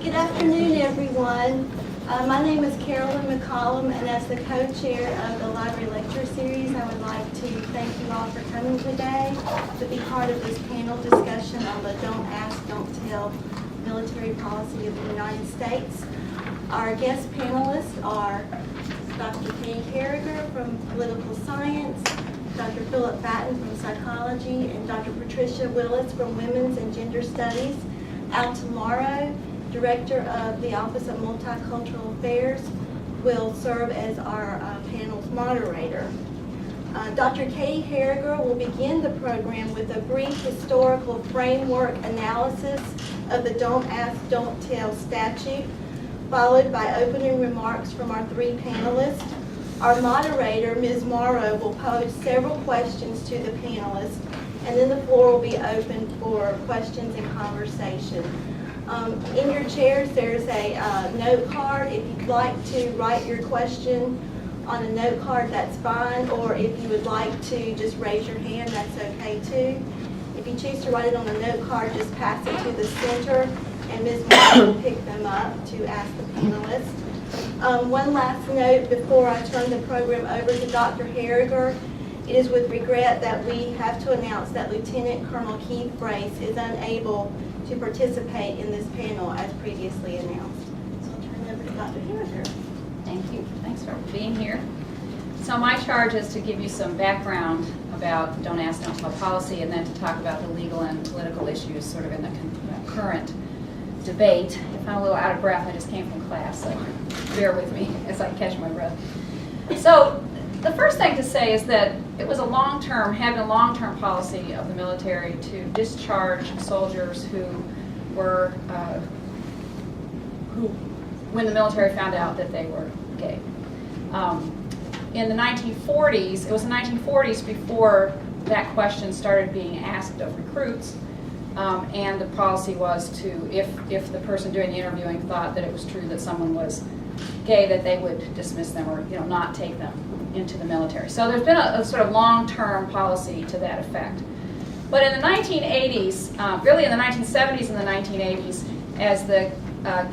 Good afternoon, everyone. My name is Carolyn McCollum, and as the co-chair of the Library Lecture Series, I would like to thank you all for coming today to be part of this panel discussion on the Don't Ask, Don't Tell military policy of the United States. Our guest panelists are Dr. Katie Carragher from Political Science, Dr. Philip Batten from Psychology, and Dr. Patricia Willis from Women's and Gender Studies. Al Tomorrow, Director of the Office of Multicultural Affairs, will serve as our panel's moderator. Dr. Katie Carragher will begin the program with a brief historical framework analysis of the Don't Ask, Don't Tell statute, followed by opening remarks from our three panelists. Our moderator, Ms. Morrow, will pose several questions to the panelists, and then the floor will be open for questions and conversation. In your chairs, there's a note card. If you'd like to write your question on a note card, that's fine, or if you would like to just raise your hand, that's okay too. If you choose to write it on a note card, just pass it to the center, and Ms. Morrow will pick them up to ask the panelists. One last note before I turn the program over to Dr. Carragher. It is with regret that we have to announce that Lieutenant Colonel Keith Brace is unable to participate in this panel as previously announced. So I'll turn it over to Dr. Carragher. Thank you. Thanks for being here. So my charge is to give you some background about Don't Ask, Don't Tell policy, and then to talk about the legal and political issues sort of in the current debate. If I'm a little out of breath, I just came from class, so bear with me as I catch my breath. So the first thing to say is that it was had been a long-term policy of the military to discharge soldiers who were, when the military found out that they were gay. In the 1940s, it was the 1940s before that question started being asked of recruits, and the policy was to, if the person doing the interviewing thought that it was true that someone was gay, that they would dismiss them or not take them into the military. So there's been a sort of long-term policy to that effect. But in the 1980s, really in the 1970s and the 1980s, as the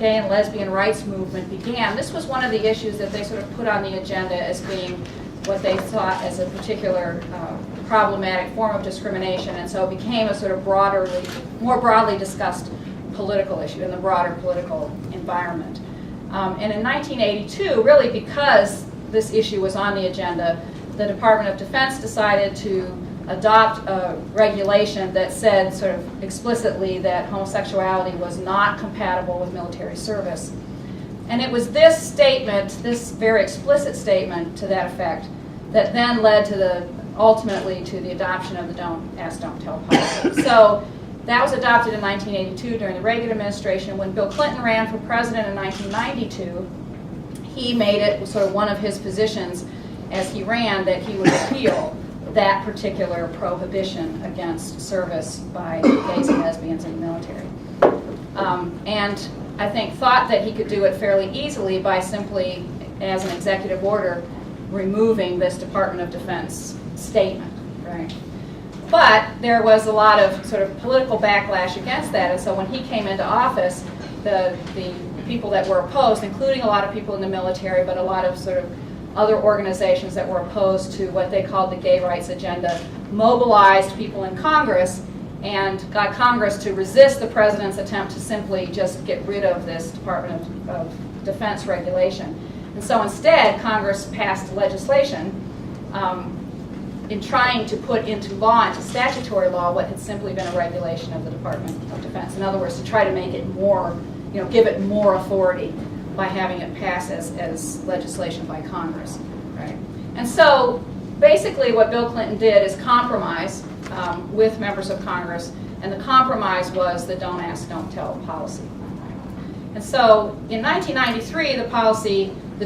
gay and lesbian rights movement began, this was one of the issues that they sort of put on the agenda as being what they thought as a particular problematic form of discrimination, and so it became a sort of more broadly discussed political issue in the broader political environment. And in 1982, really because this issue was on the agenda, the Department of Defense decided to adopt a regulation that said sort of explicitly that homosexuality was not compatible with military service. And it was this statement, this very explicit statement to that effect, that then led to ultimately to the adoption of the Don't Ask, Don't Tell policy. So that was adopted in 1982 during the Reagan administration. When Bill Clinton ran for president in 1992, he made it sort of one of his positions as he ran that he would repeal that particular prohibition against service by gays and lesbians in the military. And I think thought that he could do it fairly easily by simply, as an executive order, removing this Department of Defense statement, right? But there was a lot of sort of political backlash against that, and so when he came into office, the people that were opposed, including a lot of people in the military, but a lot of sort of other organizations that were opposed to what they called the gay rights agenda, mobilized people in Congress and got Congress to resist the president's attempt to simply just get rid of this Department of Defense regulation. And so instead, Congress passed legislation in trying to put into law, into statutory law, what had simply been a regulation of the Department of Defense. In other words, to try to make it more, give it more authority by having it pass as legislation by Congress, right? And so basically what Bill Clinton did is compromise with members of Congress, and the compromise was the Don't Ask, Don't Tell policy. And so in 1993, the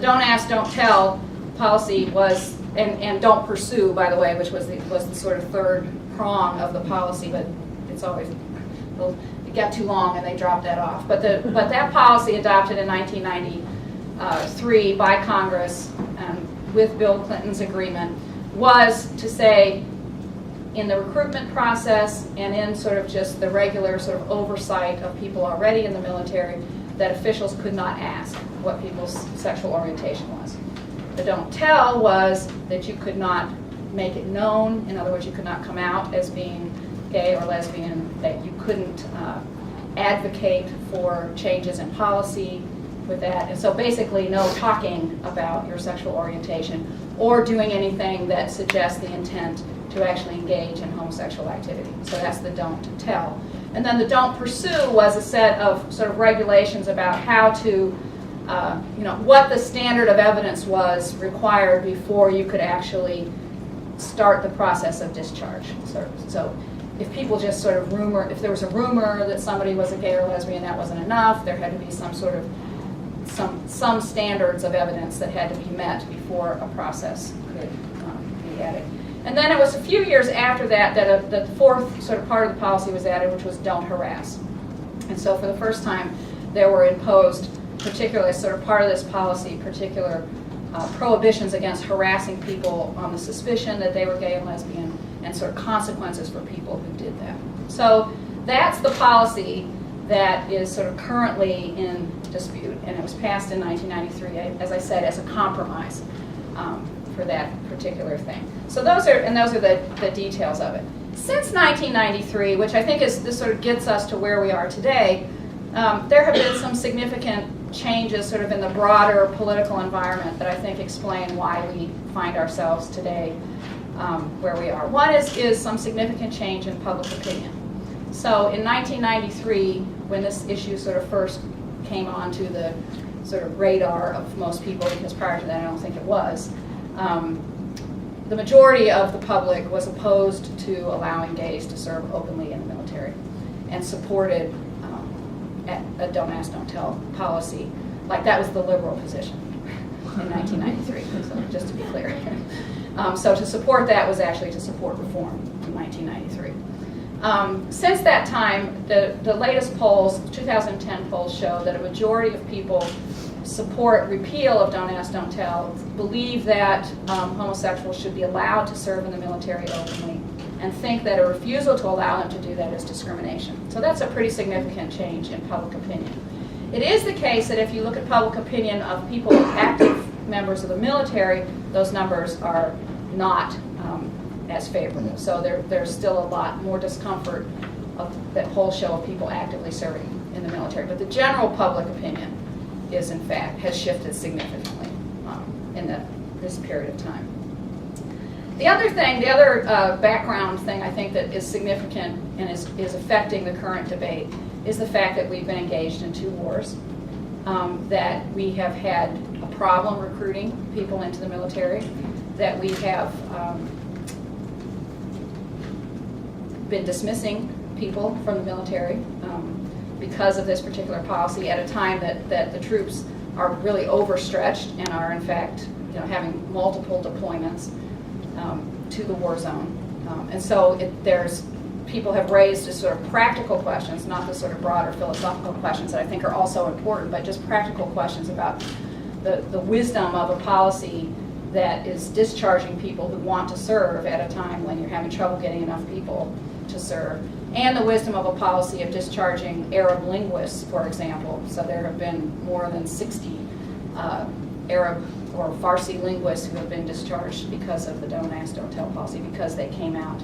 Don't Ask, Don't Tell policy was, and Don't Pursue, by the way, which was the sort of third prong of the policy, but it's always, it got too long and they dropped that off. But that policy adopted in 1993 by Congress with Bill Clinton's agreement was to say, in the recruitment process and in sort of just the regular sort of oversight of people already in the military, that officials could not ask what people's sexual orientation was. The don't tell was that you could not make it known. In other words, you could not come out as being gay or lesbian, that you couldn't advocate for changes in policy with that. And so basically no talking about your sexual orientation or doing anything that suggests the intent to actually engage in homosexual activity. So that's the don't tell. And then the don't pursue was a set of sort of regulations about how to, what the standard of evidence was required before you could actually start the process of discharge. So if people just sort of if there was a rumor that somebody was a gay or lesbian, that wasn't enough. There had to be some sort of, some standards of evidence that had to be met before a process could be added. And then it was a few years after that that the fourth sort of part of the policy was added, which was don't harass. And so for the first time, there were imposed, particularly sort of part of this policy, particular prohibitions against harassing people on the suspicion that they were gay and lesbian, and sort of consequences for people who did that. So that's the policy that is sort of currently in dispute, and it was passed in 1993, as I said, as a compromise for that particular thing. So those are the details of it. Since 1993, which I think this sort of gets us to where we are today, there have been some significant changes sort of in the broader political environment that I think explain why we find ourselves today where we are. One is some significant change in public opinion. So in 1993, when this issue sort of first came onto the sort of radar of most people, because prior to that I don't think it was, the majority of the public was opposed to allowing gays to serve openly in the military and supported a don't ask, don't tell policy. Like that was the liberal position in 1993, so just to be clear. So to support that was actually to support reform in 1993. Since that time, the latest polls, 2010 polls, show that a majority of people support repeal of Don't Ask, Don't Tell, believe that homosexuals should be allowed to serve in the military openly, and think that a refusal to allow them to do that is discrimination. So that's a pretty significant change in public opinion. It is the case that if you look at public opinion of people, active members of the military, those numbers are not as favorable. So there's still a lot more discomfort that polls show of people actively serving in the military. But the general public opinion is, in fact, has shifted significantly in this period of time. The other background thing I think that is significant and is affecting the current debate is the fact that we've been engaged in 2 wars, that we have had a problem recruiting people into the military, that we have been dismissing people from the military because of this particular policy at a time that the troops are really overstretched and are in fact having multiple deployments to the war zone. And so people have raised just sort of practical questions, not the sort of broader philosophical questions that I think are also important, but just practical questions about the wisdom of a policy that is discharging people who want to serve at a time when you're having trouble getting enough people to serve, and the wisdom of a policy of discharging Arab linguists, for example. So there have been more than 60 Arab or Farsi linguists who have been discharged because of the Don't Ask, Don't Tell policy, because they came out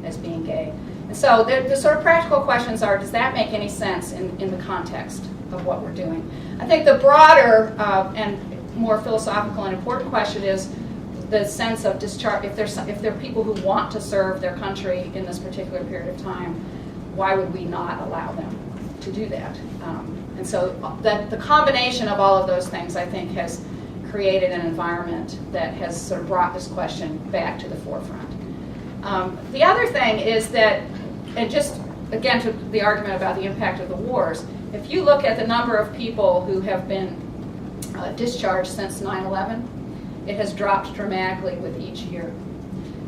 as being gay. And so the sort of practical questions are, does that make any sense in the context of what we're doing? I think the broader and more philosophical and important question is the sense of discharge. If there are people who want to serve their country in this particular period of time, why would we not allow them to do that? And so the combination of all of those things, I think, has created an environment that has sort of brought this question back to the forefront. The other thing is that, and just again to the argument about the impact of the wars, if you look at the number of people who have been discharged since 9/11, it has dropped dramatically with each year.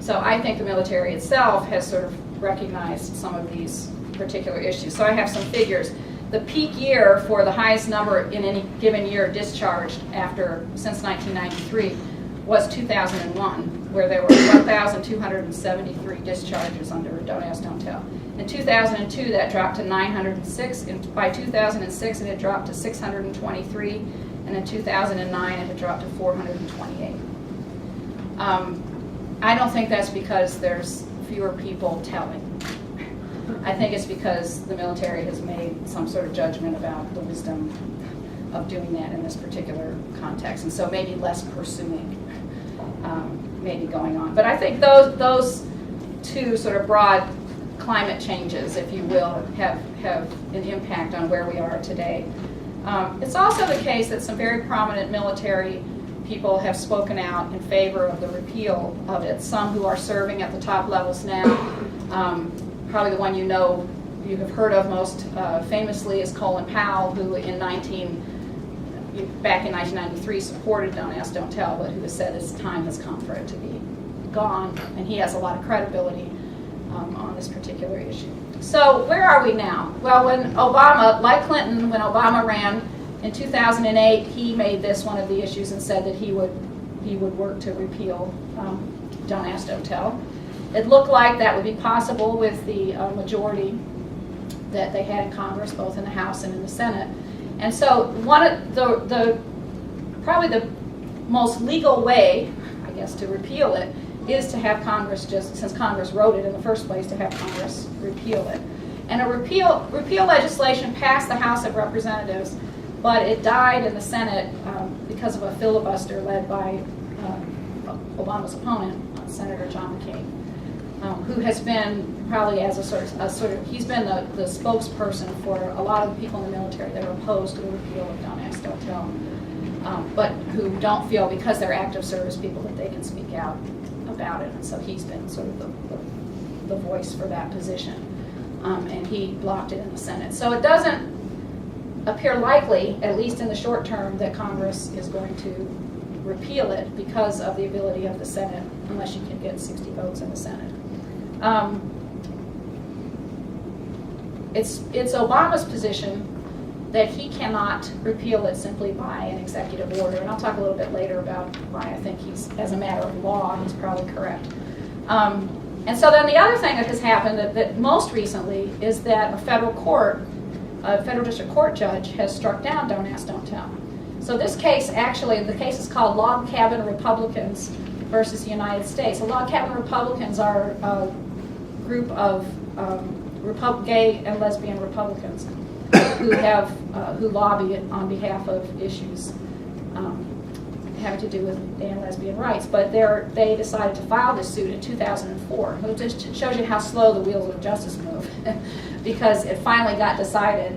So I think the military itself has sort of recognized some of these particular issues. So I have some figures. The peak year for the highest number in any given year discharged since 1993 was 2001, where there were 1,273 discharges under Don't Ask, Don't Tell. In 2002, that dropped to 906. And by 2006, it had dropped to 623. And in 2009, it had dropped to 428. I don't think that's because there's fewer people telling. I think it's because the military has made some sort of judgment about the wisdom of doing that in this particular context, and so maybe less pursuing maybe going on. But I think those two sort of broad climate changes, if you will, have an impact on where we are today. It's also the case that some very prominent military people have spoken out in favor of the repeal of it, some who are serving at the top levels now. Probably the one you have heard of most famously is Colin Powell, who back in 1993 supported Don't Ask, Don't Tell, but who has said its time has come for it to be gone, and he has a lot of credibility on this particular issue. So where are we now? Well, when Obama, like Clinton, when Obama ran in 2008, he made this one of the issues and said that he would work to repeal Don't Ask, Don't Tell. It looked like that would be possible with the majority that they had in Congress, both in the House and in the Senate. And so one of probably the most legal way, I guess, to repeal it is to have Congress, just since Congress wrote it in the first place, to have Congress repeal it. And a repeal legislation passed the House of Representatives, but it died in the Senate because of a filibuster led by Obama's opponent, Senator John McCain. Who has been probably as a sort of he's been the spokesperson for a lot of the people in the military that are opposed to the repeal of Don't Ask, Don't Tell, but who don't feel, because they're active service people, that they can speak out about it. And so he's been sort of the voice for that position, and he blocked it in the Senate. So it doesn't appear likely, at least in the short term, that Congress is going to repeal it because of the ability of the Senate, unless you can get 60 votes in the Senate. It's Obama's position that he cannot repeal it simply by an executive order, and I'll talk a little bit later about why I think as a matter of law, he's probably correct. And so then the other thing that has happened that most recently is that a federal district court judge has struck down Don't Ask, Don't Tell. So this case, actually, the case is called Log Cabin Republicans versus the United States. The Log Cabin Republicans are a group of gay and lesbian Republicans who lobby on behalf of issues having to do with gay and lesbian rights. But they decided to file this suit in 2004. It just shows you how slow the wheels of justice move, because it finally got decided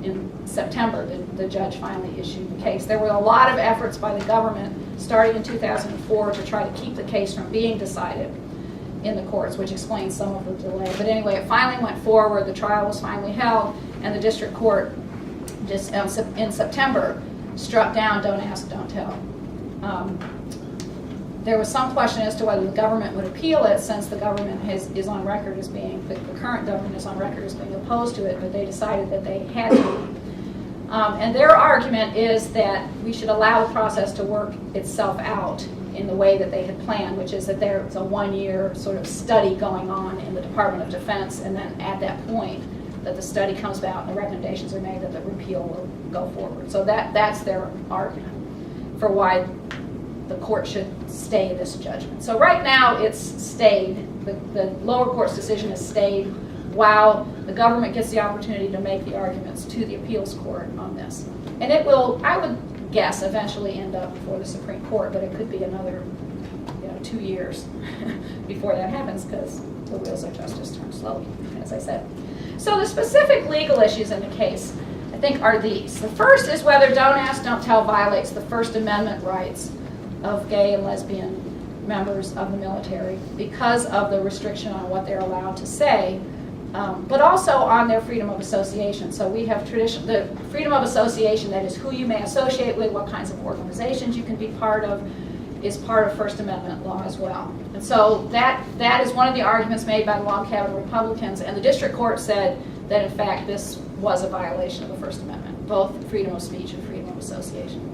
in September. The judge finally issued the case. There were a lot of efforts by the government starting in 2004 to try to keep the case from being decided in the courts, which explains some of the delay. But anyway, it finally went forward. The trial was finally held, and the district court just in September struck down Don't Ask, Don't Tell. There was some question as to whether the government would appeal it, since the government is on record as being, the current government is on record as being opposed to it, but they decided that they had to. And their argument is that we should allow the process to work itself out in the way that they had planned, which is that there's a one-year sort of study going on in the Department of Defense, and then at that point that the study comes about and the recommendations are made, that the repeal will go forward. So that's their argument for why the court should stay this judgment. So right now it's stayed. The lower court's decision is stayed while the government gets the opportunity to make the arguments to the appeals court on this. And it will, I would guess, eventually end up before the Supreme Court, but it could be another 2 years before that happens, because the wheels of justice turn slowly, as I said. So the specific legal issues in the case, I think, are these. The first is whether Don't Ask, Don't Tell violates the First Amendment rights of gay and lesbian members of the military because of the restriction on what they're allowed to say, but also on their freedom of association. So we have the freedom of association, that is who you may associate with, what kinds of organizations you can be part of, is part of First Amendment law as well. And so that is one of the arguments made by the Log Cabin Republicans, and the district court said that in fact this was a violation of the First Amendment, both freedom of speech and freedom of association.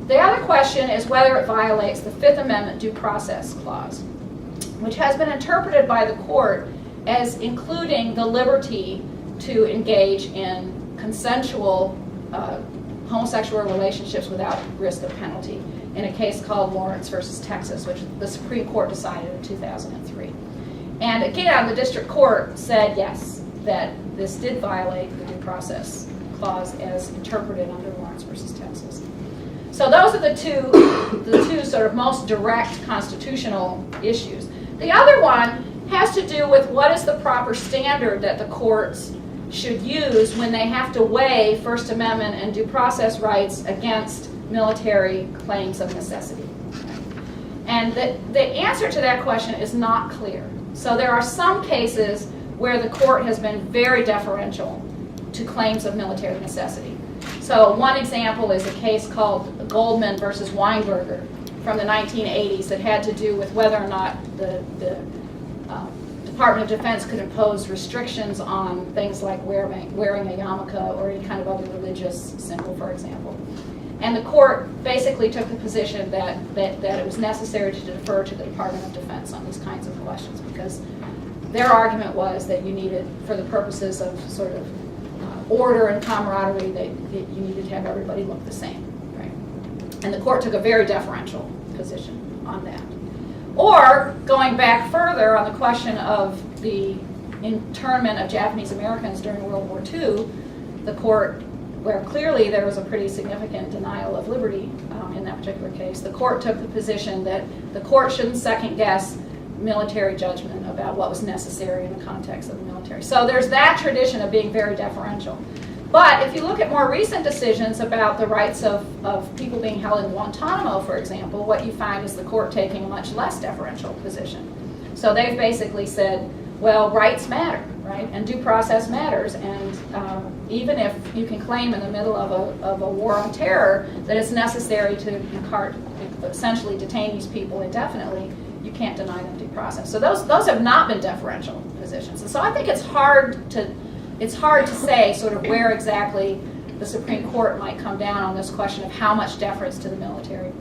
The other question is whether it violates the Fifth Amendment due process clause, which has been interpreted by the court as including the liberty to engage in consensual homosexual relationships without risk of penalty in a case called Lawrence versus Texas, which the Supreme Court decided in 2003. And again, the district court said yes, that this did violate the due process clause as interpreted under Lawrence versus Texas. So those are the two sort of most direct constitutional issues. The other one has to do with what is the proper standard that the courts should use when they have to weigh First Amendment and due process rights against military claims of necessity. And the answer to that question is not clear. So there are some cases where the court has been very deferential to claims of military necessity. So one example is a case called Goldman versus Weinberger from the 1980s that had to do with whether or not the Department of Defense could impose restrictions on things like wearing a yarmulke or any kind of other religious symbol, for example. And the court basically took the position that it was necessary to defer to the Department of Defense on these kinds of questions because their argument was that you needed, for the purposes of sort of order and camaraderie, that you needed to have everybody look the same, right? And the court took a very deferential position on that. Or, going back further on the question of the internment of Japanese Americans during World War II, the court, where clearly there was a pretty significant denial of liberty in that particular case, the court took the position that the court shouldn't second guess military judgment about what was necessary in the context of the military. So there's that tradition of being very deferential. But if you look at more recent decisions about the rights of people being held in Guantanamo, for example, what you find is the court taking a much less deferential position. So they've basically said, well, rights matter, right? And due process matters. And even if you can claim in the middle of a war on terror that it's necessary to essentially detain these people indefinitely, you can't deny them due process. So those have not been deferential positions. And so I think it's hard to say sort of where exactly the Supreme Court might come down on this question of how much deference to the military.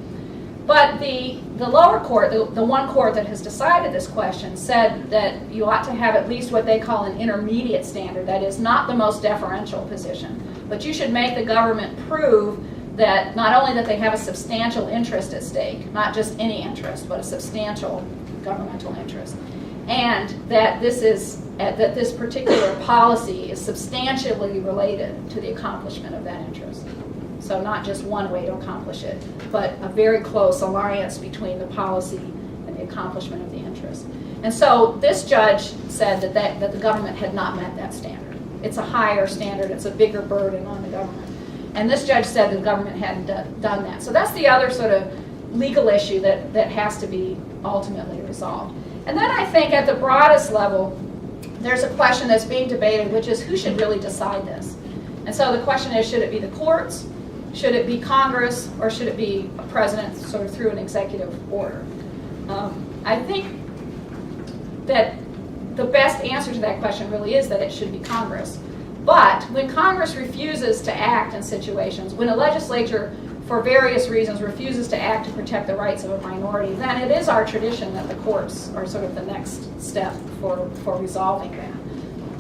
But the lower court, the one court that has decided this question, said that you ought to have at least what they call an intermediate standard, that is not the most deferential position, but you should make the government prove that not only that they have a substantial interest at stake, not just any interest, but a substantial governmental interest, and that this particular policy is substantially related to the accomplishment of that interest. So not just one way to accomplish it, but a very close alliance between the policy and the accomplishment of the interest. And so this judge said that the government had not met that standard. It's a higher standard, it's a bigger burden on the government. And this judge said the government hadn't done that. So that's the other sort of legal issue that has to be ultimately resolved. And then I think at the broadest level, there's a question that's being debated, which is who should really decide this? And so the question is, should it be the courts, should it be Congress, or should it be a president sort of through an executive order? I think that the best answer to that question really is that it should be Congress. But when Congress refuses to act in situations, when a legislature, for various reasons, refuses to act to protect the rights of a minority, then it is our tradition that the courts are sort of the next step for resolving that.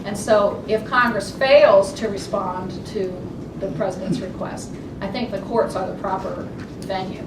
And so if Congress fails to respond to the president's request, I think the courts are the proper venue.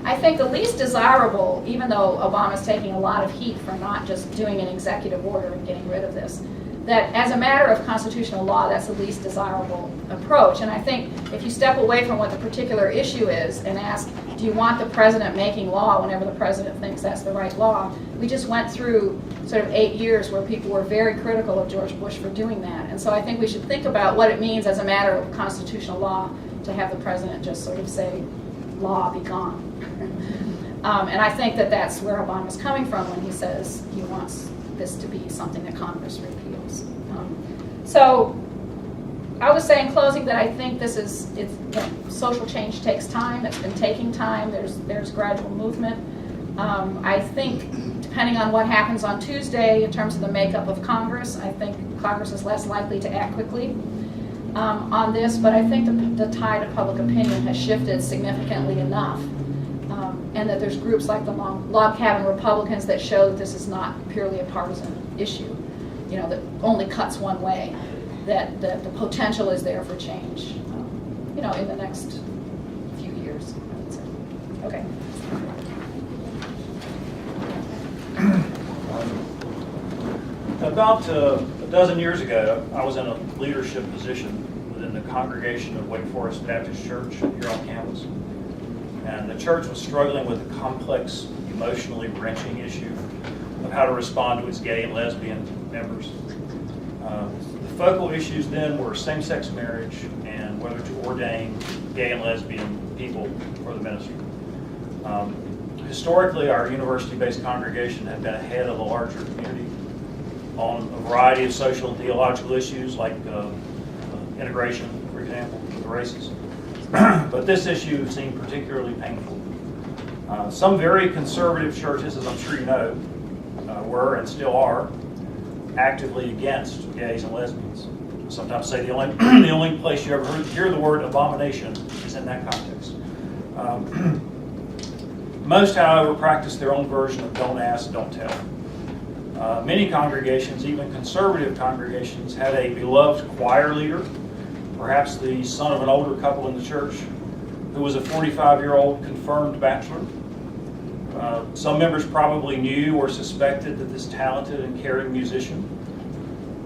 I think the least desirable, even though Obama's taking a lot of heat for not just doing an executive order and getting rid of this, that as a matter of constitutional law, that's the least desirable approach. And I think if you step away from what the particular issue is and ask, do you want the president making law whenever the president thinks that's the right law? We just went through sort of 8 years where people were very critical of George Bush for doing that. And so I think we should think about what it means as a matter of constitutional law to have the president just sort of say, law be gone. And I think that that's where Obama's coming from when he says he wants this to be something that Congress repeals. So I would say in closing that I think social change takes time. It's been taking time. There's gradual movement. I think depending on what happens on Tuesday in terms of the makeup of Congress, I think Congress is less likely to act quickly. on this, but I think the tide of public opinion has shifted significantly enough, and that there's groups like the Log Cabin Republicans that show that this is not purely a partisan issue, that only cuts one way, that the potential is there for change, in the next few years, I would say. Okay. About a dozen years ago, I was in a leadership position within the congregation of Wake Forest Baptist Church here on campus. And the church was struggling with a complex, emotionally wrenching issue of how to respond to its gay and lesbian members. The focal issues then were same-sex marriage and whether to ordain gay and lesbian people for the ministry. Historically, our university-based congregation had been ahead of the larger community on a variety of social and theological issues like integration, for example, with the races. But this issue seemed particularly painful. Some very conservative churches, as I'm sure you know, were and still are actively against gays and lesbians. Sometimes say the only place you ever hear the word abomination is in that context. Most, however, practice their own version of don't ask, don't tell. Many congregations, even conservative congregations, had a beloved choir leader, perhaps the son of an older couple in the church, who was a 45-year-old confirmed bachelor. Some members probably knew or suspected that this talented and caring musician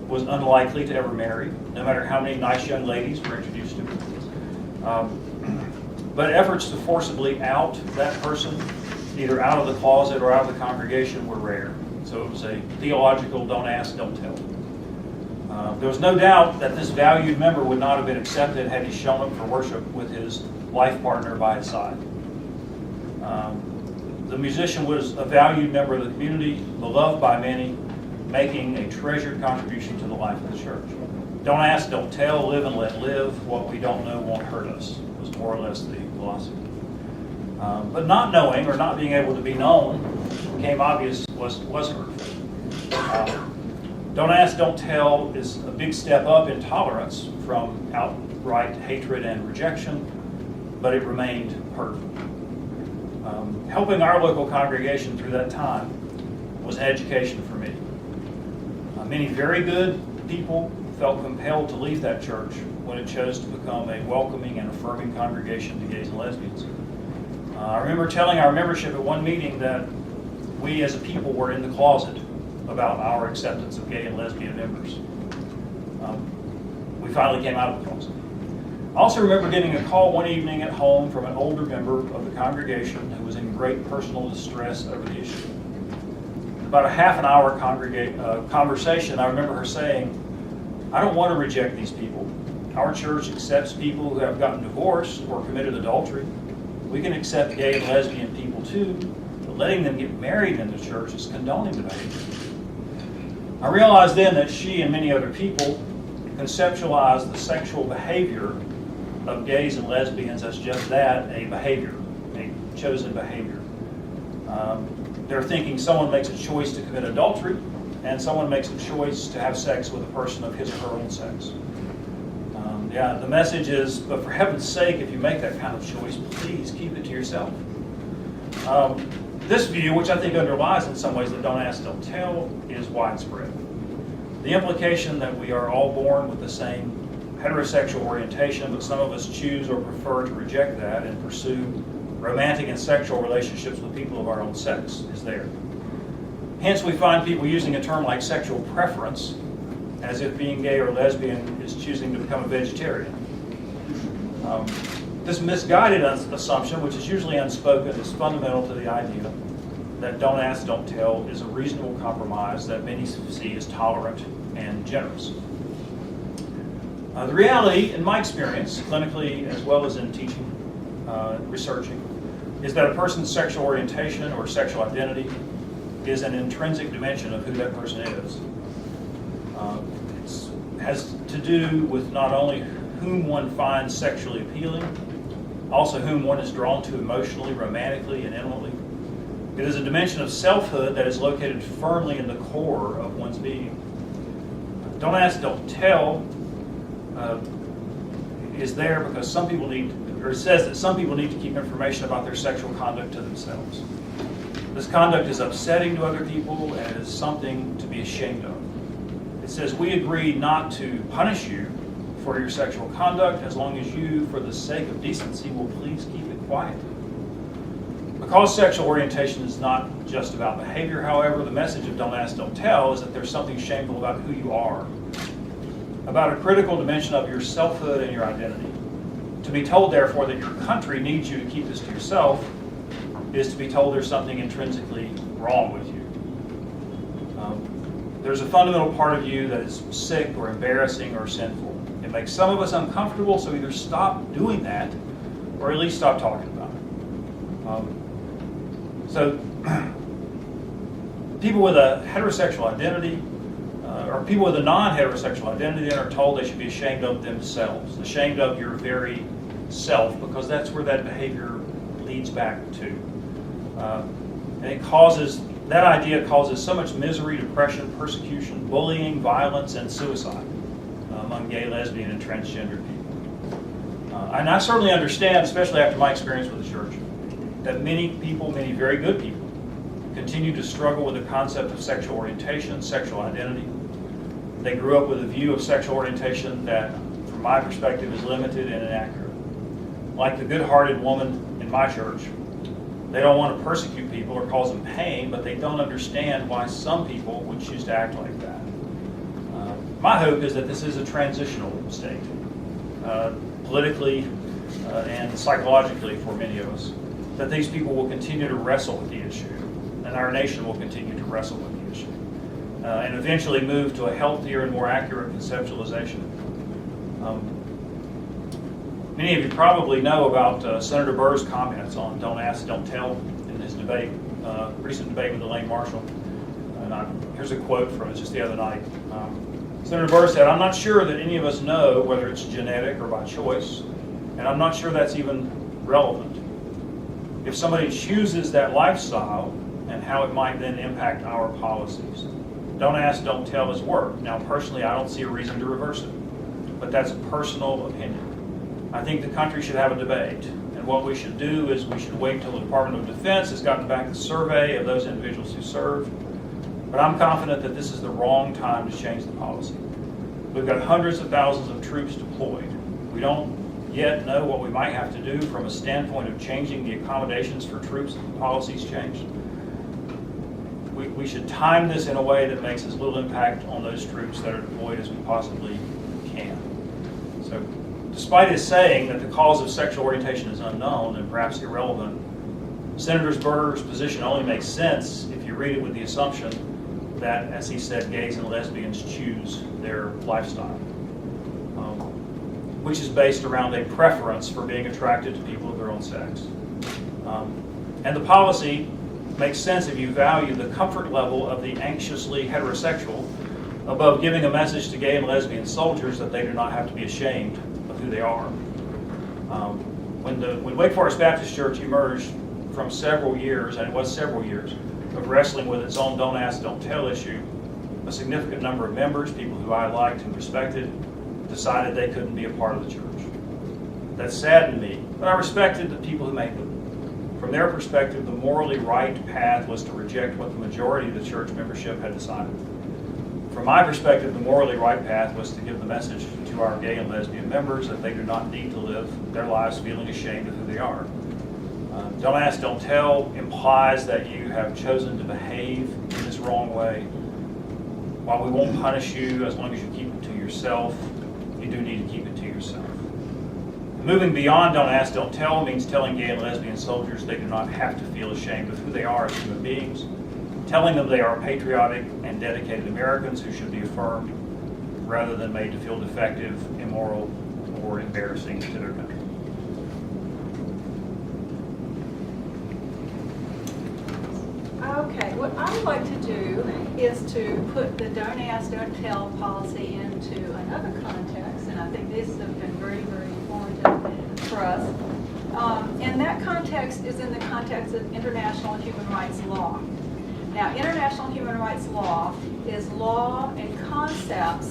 was unlikely to ever marry, no matter how many nice young ladies were introduced to him. But efforts to forcibly out that person, either out of the closet or out of the congregation, were rare. So it was a theological don't ask, don't tell. There was no doubt that this valued member would not have been accepted had he shown up for worship with his life partner by his side. The musician was a valued member of the community, beloved by many, making a treasured contribution to the life of the church. Don't ask, don't tell, live and let live. What we don't know won't hurt us, was more or less the philosophy. But not knowing or not being able to be known became obvious wasn't hurtful. Don't ask, don't tell is a big step up in tolerance from outright hatred and rejection, but it remained hurtful. Helping our local congregation through that time was an education for me. Many very good people felt compelled to leave that church when it chose to become a welcoming and affirming congregation to gays and lesbians. I remember telling our membership at one meeting that we as a people were in the closet about our acceptance of gay and lesbian members. We finally came out of the closet. I also remember getting a call one evening at home from an older member of the congregation who was in great personal distress over the issue. About a half an hour conversation, I remember her saying, "I don't want to reject these people. Our church accepts people who have gotten divorced or committed adultery. We can accept gay and lesbian people too, but letting them get married in the church is condoning the behavior." I realized then that she and many other people conceptualized the sexual behavior of gays and lesbians as just that, a behavior, a chosen behavior. They're thinking someone makes a choice to commit adultery and someone makes a choice to have sex with a person of his or her own sex. The message is, but for heaven's sake, if you make that kind of choice, please keep it to yourself. This view, which I think underlies in some ways that don't ask, don't tell, is widespread. The implication that we are all born with the same heterosexual orientation, but some of us choose or prefer to reject that and pursue romantic and sexual relationships with people of our own sex is there. Hence, we find people using a term like sexual preference as if being gay or lesbian is choosing to become a vegetarian. This misguided assumption, which is usually unspoken, is fundamental to the idea that don't ask, don't tell is a reasonable compromise that many see as tolerant and generous. The reality, in my experience, clinically as well as in teaching, researching, is that a person's sexual orientation or sexual identity is an intrinsic dimension of who that person is. It has to do with not only whom one finds sexually appealing, also whom one is drawn to emotionally, romantically, and intimately. It is a dimension of selfhood that is located firmly in the core of one's being. Don't ask, don't tell is there because some people need, or it says that some people need to keep information about their sexual conduct to themselves. This conduct is upsetting to other people and is something to be ashamed of. It says, we agree not to punish you for your sexual conduct as long as you, for the sake of decency, will please keep it quiet. Because sexual orientation is not just about behavior, however, the message of Don't Ask, Don't Tell is that there's something shameful about who you are, about a critical dimension of your selfhood and your identity. To be told, therefore, that your country needs you to keep this to yourself is to be told there's something intrinsically wrong with you. There's a fundamental part of you that is sick or embarrassing or sinful. It makes some of us uncomfortable, so either stop doing that or at least stop talking about it. So people with a heterosexual identity or people with a non-heterosexual identity then are told they should be ashamed of themselves, ashamed of your very self, because that's where that behavior leads back to. And it causes, that idea causes so much misery, depression, persecution, bullying, violence, and suicide among gay, lesbian, and transgender people. And I certainly understand, especially after my experience with the church, that many people, many very good people, continue to struggle with the concept of sexual orientation, sexual identity. They grew up with a view of sexual orientation that, from my perspective, is limited and inaccurate. Like the good-hearted woman in my church, they don't want to persecute people or cause them pain, but they don't understand why some people would choose to act like that. My hope is that this is a transitional state, politically and psychologically for many of us, that these people will continue to wrestle with the issue, and our nation will continue to wrestle with the issue, and eventually move to a healthier and more accurate conceptualization. Many of you probably know about Senator Burr's comments on Don't Ask, Don't Tell in his debate, recent debate with Elaine Marshall. And here's a quote from it just the other night. Senator Burr said, "I'm not sure that any of us know whether it's genetic or by choice, and I'm not sure that's even relevant. If somebody chooses that lifestyle and how it might then impact our policies. Don't ask, don't tell is work. Now, personally, I don't see a reason to reverse it, but that's a personal opinion. I think the country should have a debate, and what we should do is we should wait until the Department of Defense has gotten back the survey of those individuals who served. But I'm confident that this is the wrong time to change the policy. We've got hundreds of thousands of troops deployed. We don't yet know what we might have to do from a standpoint of changing the accommodations for troops if the policies change. We should time this in a way that makes as little impact on those troops that are deployed as we possibly can. So, despite his saying that the cause of sexual orientation is unknown and perhaps irrelevant, Senator Burr's position only makes sense if you read it with the assumption that, as he said, gays and lesbians choose their lifestyle, which is based around a preference for being attracted to people of their own sex. And the policy makes sense if you value the comfort level of the anxiously heterosexual above giving a message to gay and lesbian soldiers that they do not have to be ashamed of who they are. When Wake Forest Baptist Church emerged from several years, and it was several years, of wrestling with its own Don't Ask, Don't Tell issue, a significant number of members, people who I liked and respected, decided they couldn't be a part of the church. That saddened me, but I respected the people who made them. From their perspective, the morally right path was to reject what the majority of the church membership had decided. From my perspective, the morally right path was to give the message to our gay and lesbian members that they do not need to live their lives feeling ashamed of who they are. Don't ask, don't tell implies that you have chosen to behave in this wrong way. While we won't punish you as long as you keep it to yourself, you do need to keep it to yourself. Moving beyond don't ask, don't tell means telling gay and lesbian soldiers they do not have to feel ashamed of who they are as human beings, telling them they are patriotic and dedicated Americans who should be affirmed rather than made to feel defective, immoral, or embarrassing to their country. Okay, what I would like to do is to put the don't ask, don't tell policy into another context, and I think this has been very, very informative for us. And that context is in the context of international human rights law. Now, international human rights law is law and concepts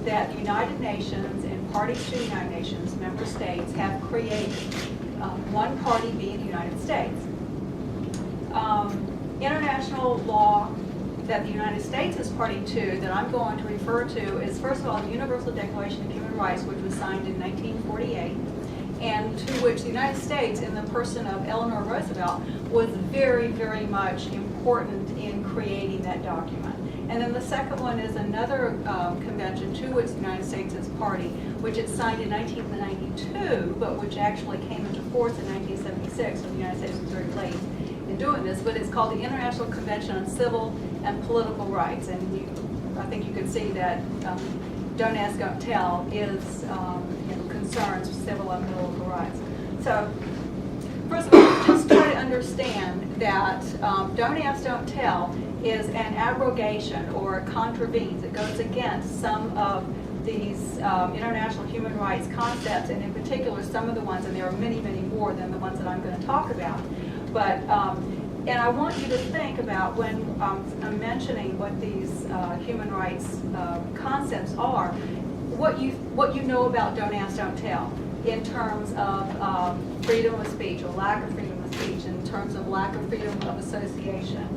that the United Nations and parties to the United Nations, member states have created, one party being the United States. International law that the United States is party to, that I'm going to refer to, is first of all the Universal Declaration of Human Rights, which was signed in 1948, and to which the United States, in the person of Eleanor Roosevelt, was very, very much important in creating that document. And then the second one is another convention to which the United States is party, which it signed in 1992, but which actually came into force in 1976, so the United States was very late in doing this, but it's called the International Convention on Civil and Political Rights. And I think you can see that Don't Ask, Don't Tell is concerns civil and political rights. So first of all, just try to understand that Don't Ask, Don't Tell is an abrogation or contravenes. It goes against some of these international human rights concepts, and in particular some of the ones, and there are many, many more than the ones that I'm going to talk about. But, and I want you to think about when I'm mentioning what these human rights concepts are, what you know about Don't Ask, Don't Tell in terms of freedom of speech or lack of freedom of speech, in terms of lack of freedom of association,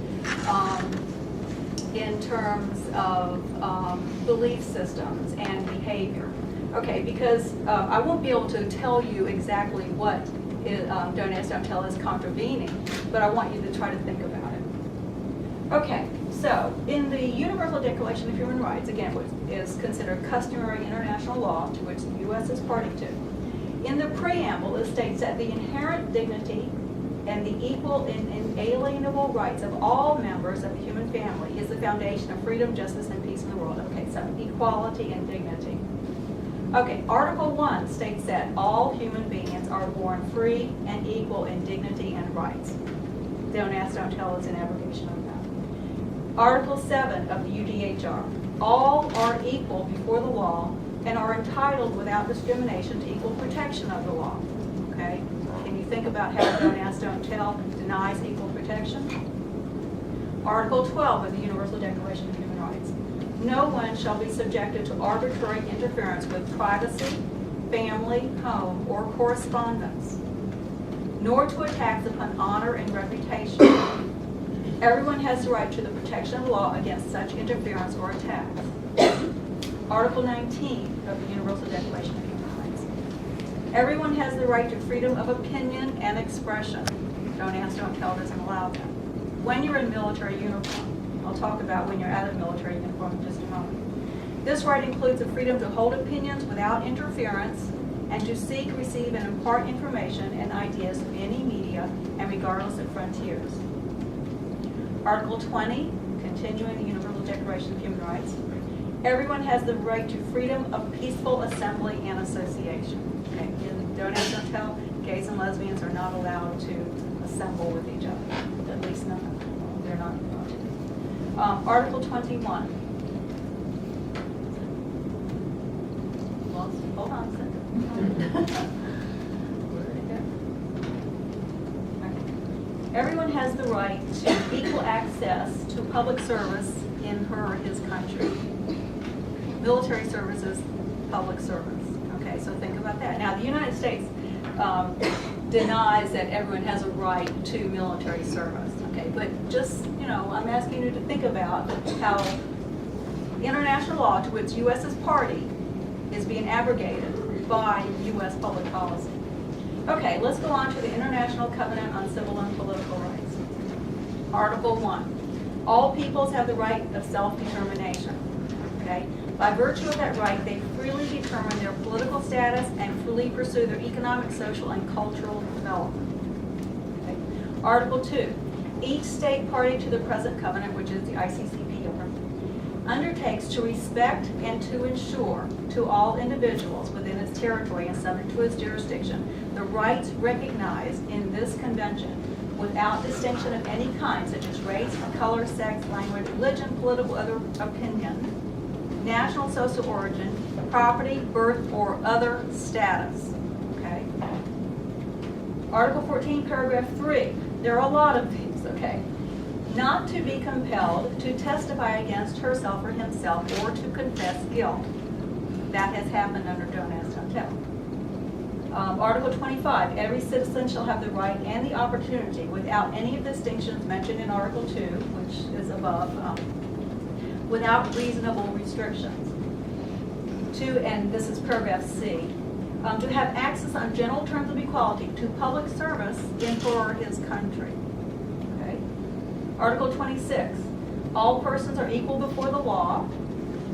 in terms of belief systems and behavior. Okay, because I won't be able to tell you exactly what Don't Ask, Don't Tell is contravening, but I want you to try to think about it. Okay, so in the Universal Declaration of Human Rights, again, which is considered customary international law to which the U.S. is party to, in the preamble it states that the inherent dignity and the equal and inalienable rights of all members of the human family is the foundation of freedom, justice, and peace in the world. Okay, so equality and dignity. Okay, Article 1 states that all human beings are born free and equal in dignity and rights. Don't Ask, Don't Tell is an abrogation of that. Article 7 of the UDHR. All are equal before the law and are entitled without discrimination to equal protection of the law. Okay? Can you think about how Don't Ask, Don't Tell denies equal protection? Article 12 of the Universal Declaration of Human Rights. No one shall be subjected to arbitrary interference with privacy, family, home, or correspondence, nor to attacks upon honor and reputation. Everyone has the right to the protection of law against such interference or attacks. Article 19 of the Universal Declaration of Human Rights. Everyone has the right to freedom of opinion and expression. Don't Ask, Don't Tell doesn't allow that. When you're in military uniform, I'll talk about when you're out of military uniform in just a moment. This right includes the freedom to hold opinions without interference and to seek, receive, and impart information and ideas through any media and regardless of frontiers. Article 20, continuing the Universal Declaration of Human Rights. Everyone has the right to freedom of peaceful assembly and association. Okay, Don't Ask, Don't Tell, gays and lesbians are not allowed to assemble with each other, at least not. They're not allowed to. Article 21. Well, hold on a second. Where did it go? Okay. Everyone has the right to equal access to public service in her or his country. Military service is public service. Okay, so think about that. Now, the United States denies that everyone has a right to military service. Okay, but just, I'm asking you to think about how international law to which U.S. is party is being abrogated by U.S. public policy. Okay, let's go on to the International Covenant on Civil and Political Rights. Article 1. All peoples have the right of self-determination. Okay? By virtue of that right, they freely determine their political status and freely pursue their economic, social, and cultural development. Okay? Article 2. Each state party to the present covenant, which is the ICCPR, undertakes to respect and to ensure to all individuals within its territory and subject to its jurisdiction the rights recognized in this convention without distinction of any kind, such as race, color, sex, language, religion, political, other opinion, national, social origin, property, birth, or other status. Okay. Article 14, paragraph 3. There are a lot of these, okay? Not to be compelled to testify against herself or himself or to confess guilt. That has happened under Don't Ask, Don't Tell. Article 25, every citizen shall have the right and the opportunity, without any of the distinctions mentioned in Article 2, which is above, without reasonable restrictions. 2, and this is paragraph C, to have access on general terms of equality to public service in for his country. Okay. Article 26, all persons are equal before the law.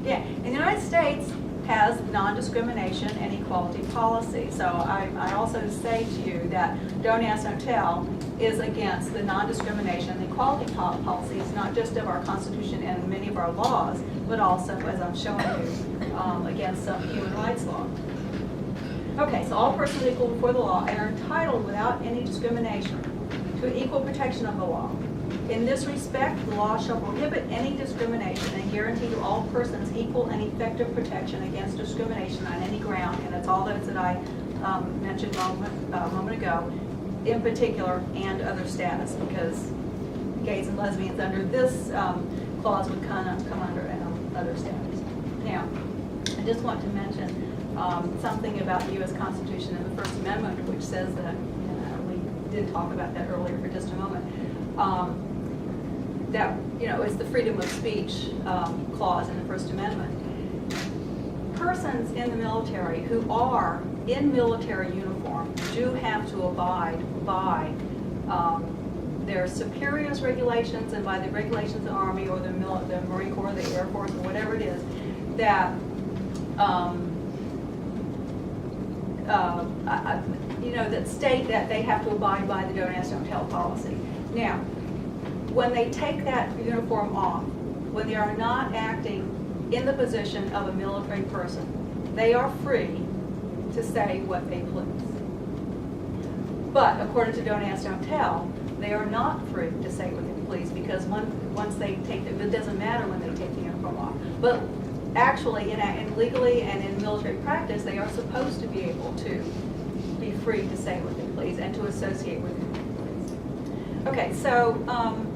Yeah, and the United States has non-discrimination and equality policy. So I also say to you that Don't Ask, Don't Tell is against the non-discrimination and equality policies, not just of our Constitution and many of our laws, but also, as I'm showing you, against some human rights law. Okay, so all persons equal before the law are entitled without any discrimination to equal protection of the law. In this respect, the law shall prohibit any discrimination and guarantee to all persons equal and effective protection against discrimination on any ground, and it's all those that I mentioned a moment ago, in particular, and other status, because gays and lesbians under this clause would come under other status. Now, I just want to mention something about the U.S. Constitution and the First Amendment, which says that, we did talk about that earlier for just a moment, that, is the freedom of speech clause in the First Amendment. Persons in the military who are in military uniform do have to abide by their superiors' regulations and by the regulations of the Army or the Marine Corps, the Air Force, or whatever it is, that that state that they have to abide by the Don't Ask, Don't Tell policy. Now, when they take that uniform off, when they are not acting in the position of a military person, they are free to say what they please. But according to Don't Ask, Don't Tell, they are not free to say what they please, because once they take it doesn't matter when they take the uniform off. But actually, in legally and in military practice, they are supposed to be able to be free to say what they please and to associate with whom they please. Okay, so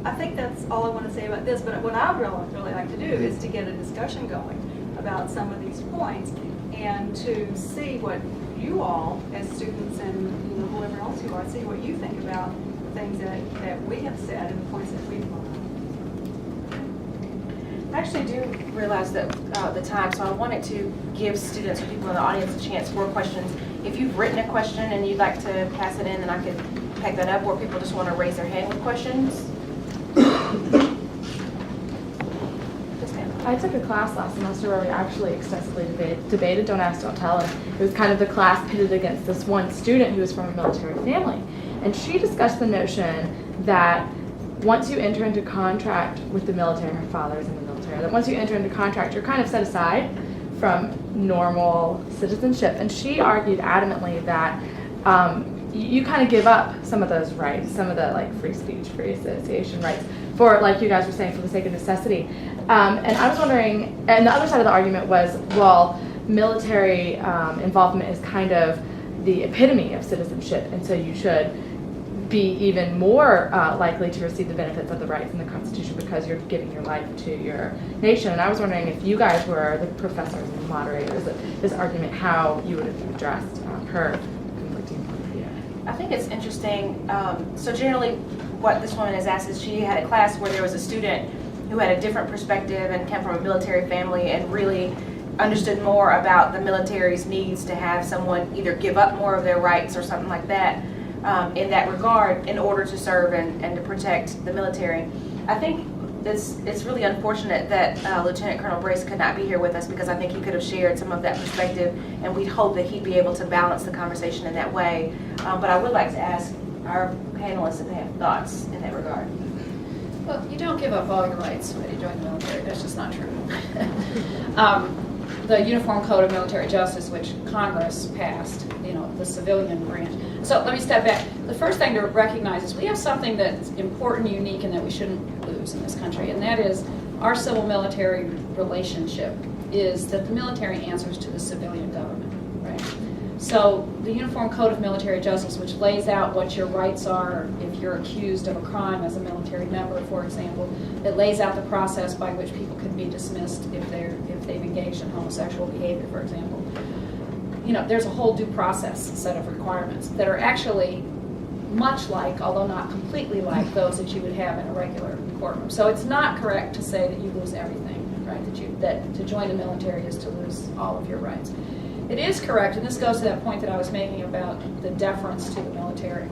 I think that's all I want to say about this, but what I would really like to do is to get a discussion going about some of these points and to see what you all, as students and whoever else you are, see what you think about the things that we have said and the points that we've brought up. I actually do realize that the time, so I wanted to give students or people in the audience a chance for questions. If you've written a question and you'd like to pass it in, then I could pick that up, or people just want to raise their hand with questions. I took a class last semester where we actually extensively debated Don't Ask, Don't Tell, and it was kind of the class pitted against this one student who was from a military family. And she discussed the notion that once you enter into contract with the military, her father is in the military, that once you enter into contract, you're kind of set aside from normal citizenship. And she argued adamantly that you kind of give up some of those rights, some of the free speech, free association rights, for, like you guys were saying, for the sake of necessity. And I was wondering, and the other side of the argument was, well, military involvement is kind of the epitome of citizenship, and so you should be even more likely to receive the benefits of the rights in the Constitution because you're giving your life to your nation. And I was wondering if you guys were the professors and moderators of this argument, how you would have addressed her conflicting point of view. I think it's interesting. So generally what this woman has asked is, she had a class where there was a student who had a different perspective and came from a military family and really understood more about the military's needs to have someone either give up more of their rights or something like that in that regard in order to serve and to protect the military. I think it's really unfortunate that Lieutenant Colonel Brace could not be here with us, because I think he could have shared some of that perspective, and we'd hope that he'd be able to balance the conversation in that way. But I would like to ask our panelists if they have thoughts in that regard. Well, you don't give up all your rights when you join the military. That's just not true. The Uniform Code of Military Justice, which Congress passed, the civilian branch. So let me step back. The first thing to recognize is we have something that's important, unique, and that we shouldn't lose in this country, and that is our civil-military relationship is that the military answers to the civilian government, right? So the Uniform Code of Military Justice, which lays out what your rights are if you're accused of a crime as a military member, for example, it lays out the process by which people can be dismissed if they've engaged in homosexual behavior, for example. You know, there's a whole due process set of requirements that are actually much like, although not completely like, those that you would have in a regular courtroom. So it's not correct to say that you lose everything, right? That to join the military is to lose all of your rights. It is correct, and this goes to that point that I was making about the deference to the military.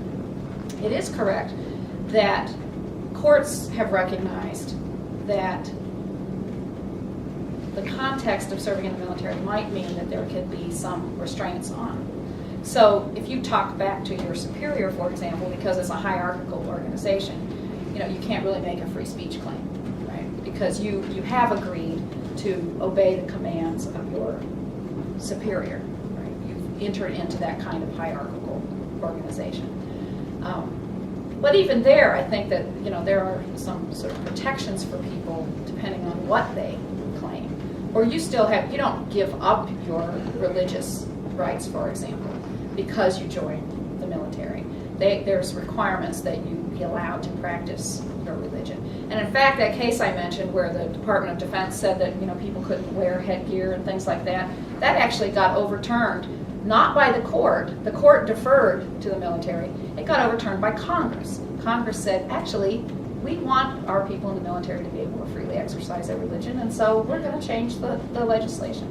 It is correct that courts have recognized that the context of serving in the military might mean that there could be some restraints on. So if you talk back to your superior, for example, because it's a hierarchical organization, you know, you can't really make a free speech claim, right? Because you have agreed to obey the commands of your superior, right? You've entered into that kind of hierarchical organization. But even there, I think that, you know, there are some sort of protections for people depending on what they claim. Or you still have, you don't give up your religious rights, for example, because you join the military. There's requirements that you be allowed to practice your religion. And in fact, that case I mentioned where the Department of Defense said that, you know, people couldn't wear headgear and things like that, that actually got overturned, not by the court deferred to the military, it got overturned by Congress. Congress said, actually, we want our people in the military to be able to freely exercise their religion, and so we're going to change the legislation.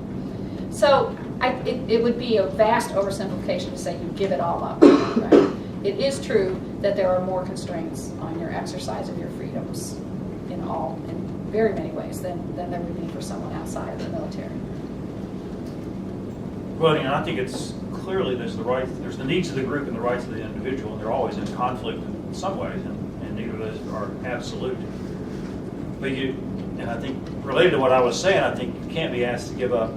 So it would be a vast oversimplification to say you give it all up. Right? It is true that there are more constraints on your exercise of your freedoms in very many ways than there would be for someone outside of the military. Well, you know, I think it's clearly there's the needs of the group and the rights of the individual, and they're always in conflict in some ways, and neither of those are absolute. But and I think related to what I was saying, I think you can't be asked to give up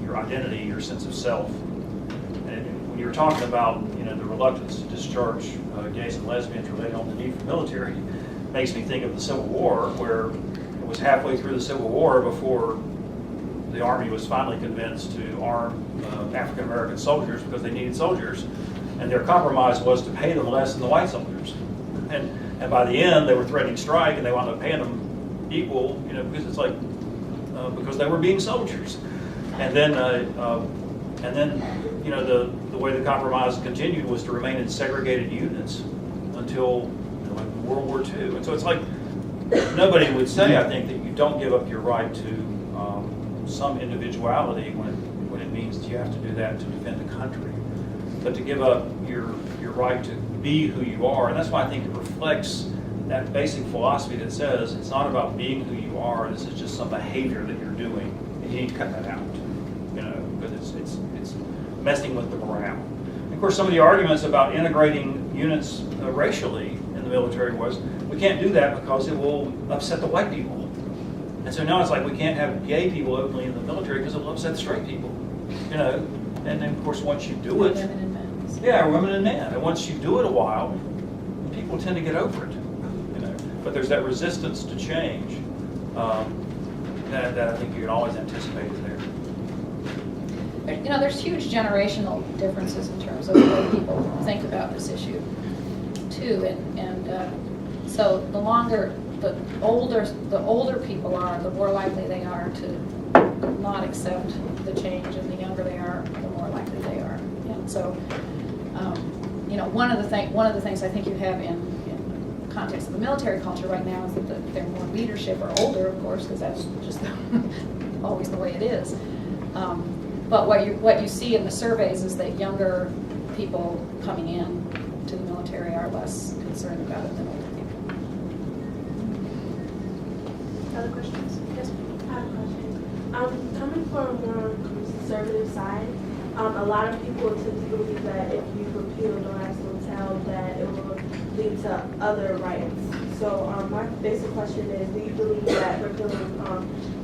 your identity, your sense of self. And when you were talking about, you know, the reluctance to discharge gays and lesbians related on the need for military, it makes me think of the Civil War, where it was halfway through the Civil War before the Army was finally convinced to arm African American soldiers because they needed soldiers, and their compromise was to pay them less than the white soldiers. And by the end, they were threatening strike, and they wound up paying them equal, you know, because it's like because they were being soldiers. And then you know, the way the compromise continued was to remain in segregated units until, you know, World War II. And so it's like nobody would say, I think, that you don't give up your right to some individuality when it means that you have to do that to defend the country. But to give up your right to be who you are, and that's why I think it reflects that basic philosophy that says it's not about being who you are, this is just some behavior that you're doing, and you need to cut that out, you know, because it's messing with the morale. And of course, some of the arguments about integrating units racially in the military was, we can't do that because it will upset the white people. And so now it's like we can't have gay people openly in the military because it will upset straight people, you know. And then of course once you do it, Women and men. yeah, women and men, and once you do it a while, people tend to get over it, you know. But there's that resistance to change that I think you can always anticipate is there. You know, there's huge generational differences in terms of the way people think about this issue, too. And so the older people are, the more likely they are to not accept the change, and the younger they are, the more likely they are. And so, you know, one of the things I think you have in the context of the military culture right now is that they're more leadership or older, of course, because that's just always the way it is. But what you see in the surveys is that younger people coming in to the military are less concerned about it than older people. Other questions? Yes, I have a question. Coming from a more conservative side, a lot of people tend to believe that if you repeal Don't Ask, Don't Tell, that it will lead to other rights. So my basic question is, do you believe that repealing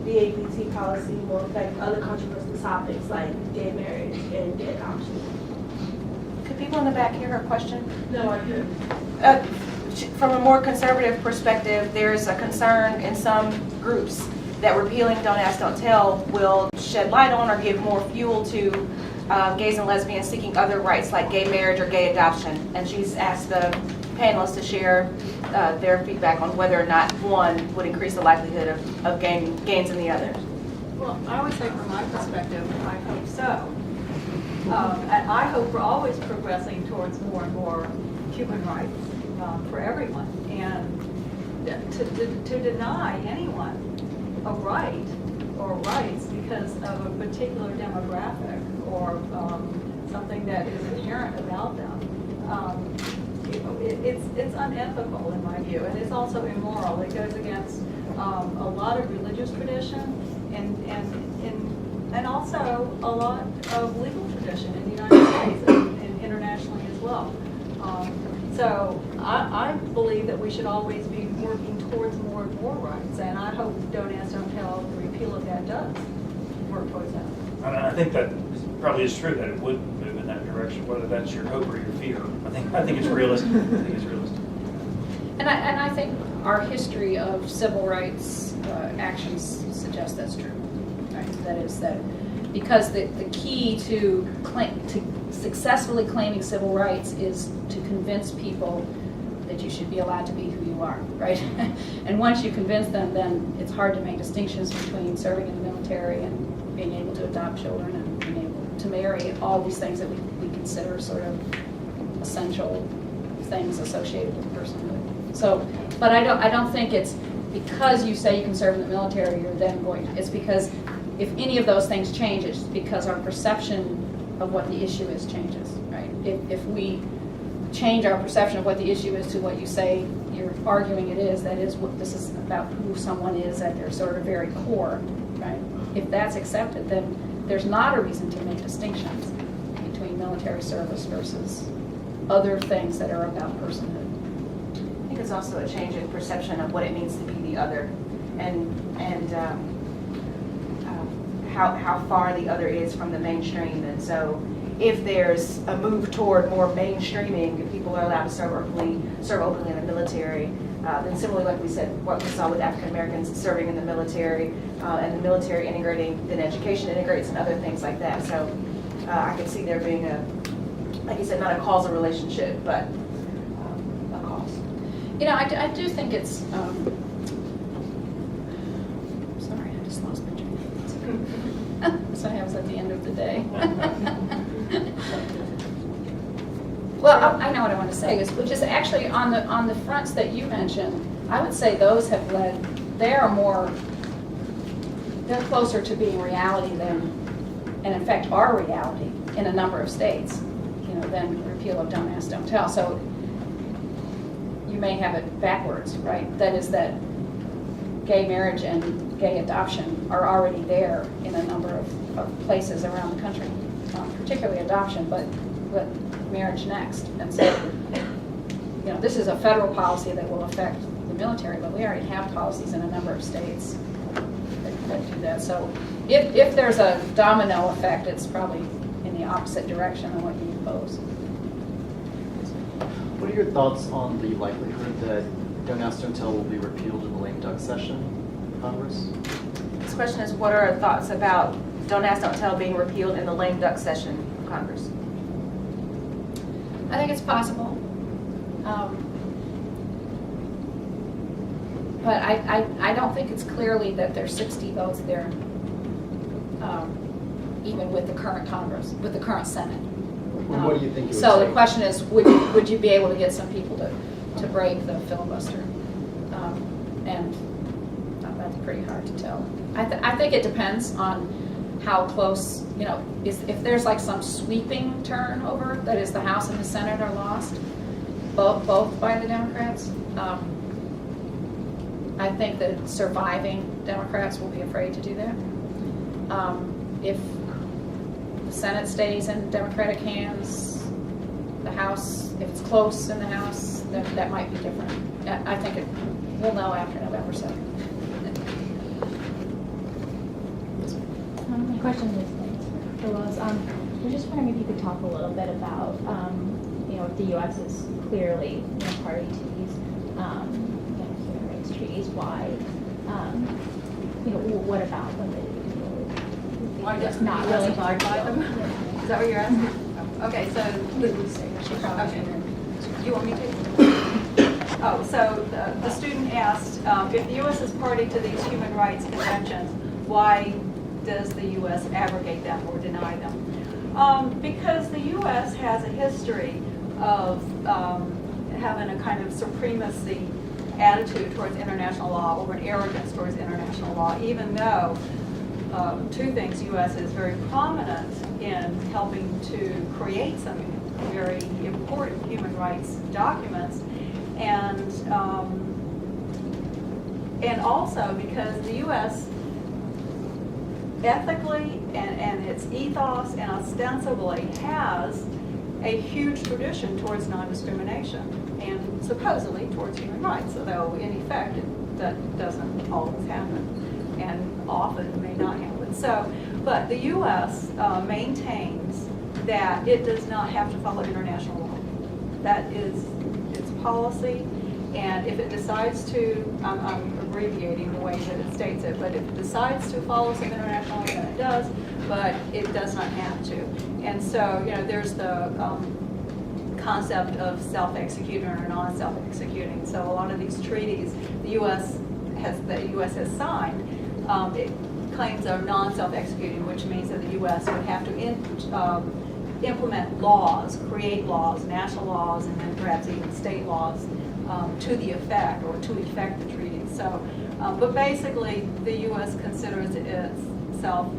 the APT policy will affect other controversial topics like gay marriage and gay adoption? Could people in the back hear her question? No, I do. From a more conservative perspective, there's a concern in some groups that repealing Don't Ask, Don't Tell will shed light on or give more fuel to gays and lesbians seeking other rights like gay marriage or gay adoption. And she's asked the panelists to share their feedback on whether or not one would increase the likelihood of gains in the other. Well, I would say from my perspective, I hope so. And I hope we're always progressing towards more and more human rights for everyone. And to deny anyone a right or rights because of a particular demographic or something that is inherent about them, it's unethical in my view, and it's also immoral. It goes against a lot of religious tradition and also a lot of legal tradition in the United States and internationally as well. So I believe that we should always be working towards more and more rights, and I hope Don't Ask, Don't Tell, the repeal of that does work towards that. I mean, I think that probably is true, that it would move in that direction, whether that's your hope or your fear. I think it's realistic. I think it's realistic. And I think our history of civil rights actions suggests that's true. Right? That is that because the key to successfully claiming civil rights is to convince people that you should be allowed to be who you are, right? And once you convince them, then it's hard to make distinctions between serving in the military and being able to adopt children and being able to marry, all these things that we consider sort of essential things associated with personhood. So, but I don't think it's because you say you can serve in the military, you're then going to, it's because if any of those things change, it's because our perception of what the issue is changes, right? If we change our perception of what the issue is to what you say you're arguing it is, that is what this is about, who someone is at their sort of very core, right? If that's accepted, then there's not a reason to make distinctions between military service versus other things that are about personhood. I think it's also a change in perception of what it means to be the other, and how far the other is from the mainstream. And so if there's a move toward more mainstreaming, if people are allowed to serve openly in the military, then similarly, like we said, what we saw with African Americans serving in the military, and the military integrating, then education integrates and other things like that. So I could see there being a, like you said, not a causal relationship, but a cause. You know, I do think it's, sorry, I just lost my train of thought. So I was at the end of the day. Well, I know what I want to say, which is actually on the fronts that you mentioned, I would say those have led, they're closer to being reality than, and in fact are reality in a number of states, than repeal of Don't Ask, Don't Tell. So you may have it backwards, right? That is that gay marriage and gay adoption are already there in a number of places around the country, particularly adoption, but marriage next. And so, this is a federal policy that will affect the military, but we already have policies in a number of states that do that. So if there's a domino effect, it's probably in the opposite direction of what you pose. What are your thoughts on the likelihood that Don't Ask, Don't Tell will be repealed in the lame duck session of Congress? This question is, what are our thoughts about Don't Ask, Don't Tell being repealed in the lame duck session of Congress? I think it's possible. But I don't think it's clearly that there's 60 votes there, even with the current Congress, with the current Senate. Well, what do you think it would So the take? question is, would you be able to get some people to break the filibuster? And that's pretty hard to tell. I think it depends on how close, if there's like some sweeping turnover, that is the House and the Senate are lost, both by the Democrats. I think that surviving Democrats will be afraid to do that. If the Senate stays in Democratic hands, the House, if it's close in the House, that might be different. I think we'll know after November 7th. My question is for Lois. I was just wondering if you could talk a little bit about, if the U.S. is clearly party to these human rights treaties. Why? What about them? Why It's doesn't not he really abide by them? Is that what you're asking? Okay, so, okay. You want me to? Oh, so the student asked, if the U.S. is party to these human rights conventions, why does the U.S. abrogate them or deny them? Because the U.S. has a history of having a kind of supremacy attitude towards international law, or an arrogance towards international law, even though two things, U.S. is very prominent in helping to create some very important human rights documents, and also because the U.S. ethically and its ethos and ostensibly has a huge tradition towards non-discrimination and supposedly towards human rights, although in effect that doesn't always happen and often may not happen. So, but the U.S. Maintains that it does not have to follow international law. That is its policy, and if it decides to, I'm abbreviating the way that it states it, but if it decides to follow some international law, then it does, but it does not have to. And so, you know, there's the concept of self-executing or non-self-executing. So a lot of these treaties the U.S. has signed, it claims are non-self-executing, which means that the U.S. would have to implement laws, create laws, national laws, and then perhaps even state laws to the effect or to effect the treaty. So, but basically, the U.S. considers itself,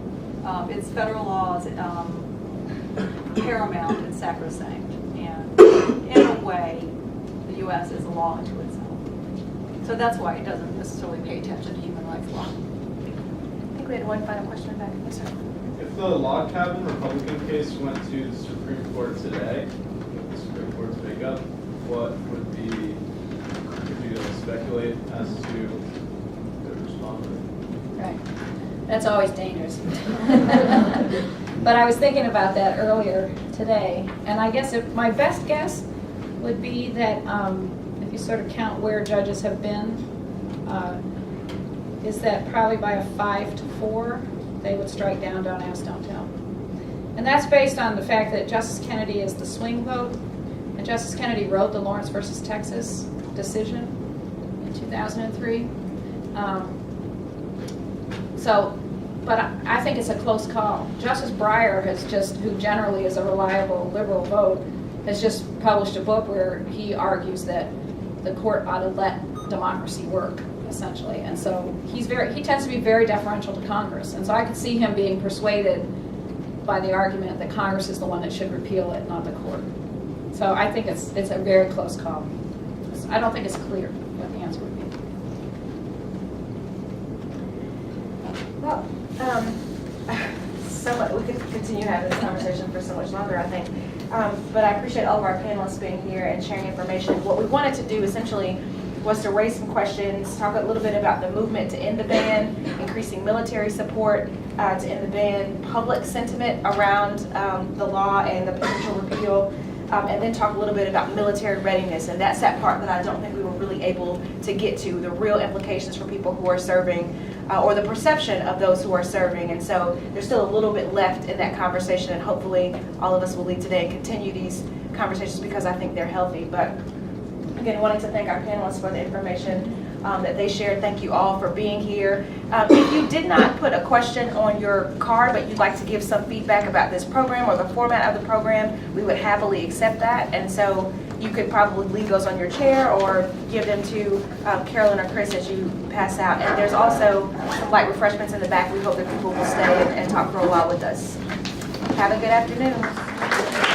its federal laws paramount and sacrosanct, and in a way, the U.S. is a law unto itself. So that's why it doesn't necessarily pay attention to human rights law. I think we had one final question back. Yes, sir. If the log cabin Republican case went to the Supreme Court today, with the Supreme Court's makeup, what would be, if you speculate as to the response? Right. That's always dangerous. But I was thinking about that earlier today, and I guess my best guess would be that if you sort of count where judges have been, is that probably by a 5-4, they would strike down Don't Ask, Don't Tell. And that's based on the fact that Justice Kennedy is the swing vote, and Justice Kennedy wrote the Lawrence versus Texas decision in 2003. But I think it's a close call. Justice Breyer who generally is a reliable liberal vote, has just published a book where he argues that the court ought to let democracy work, essentially. And so he tends to be very deferential to Congress. And so I could see him being persuaded by the argument that Congress is the one that should repeal it, not the court. So I think it's a very close call. I don't think it's clear what the answer would be. Well, we could continue having this conversation for so much longer, I think. But I appreciate all of our panelists being here and sharing information. What we wanted to do essentially was to raise some questions, talk a little bit about the movement to end the ban, increasing military support to end the ban, public sentiment around the law and the potential repeal, and then talk a little bit about military readiness. And that's that part that I don't think we were really able to get to, the real implications for people who are serving, or the perception of those who are serving. And so there's still a little bit left in that conversation, and hopefully all of us will leave today and continue these conversations because I think they're healthy. But again, wanting to thank our panelists for the information that they shared. Thank you all for being here. If you did not put a question on your card, but you'd like to give some feedback about this program or the format of the program, we would happily accept that. And so you could probably leave those on your chair or give them to Carolyn or Chris as you pass out. And there's also some light refreshments in the back. We hope that people will stay and talk for a while with us. Have a good afternoon.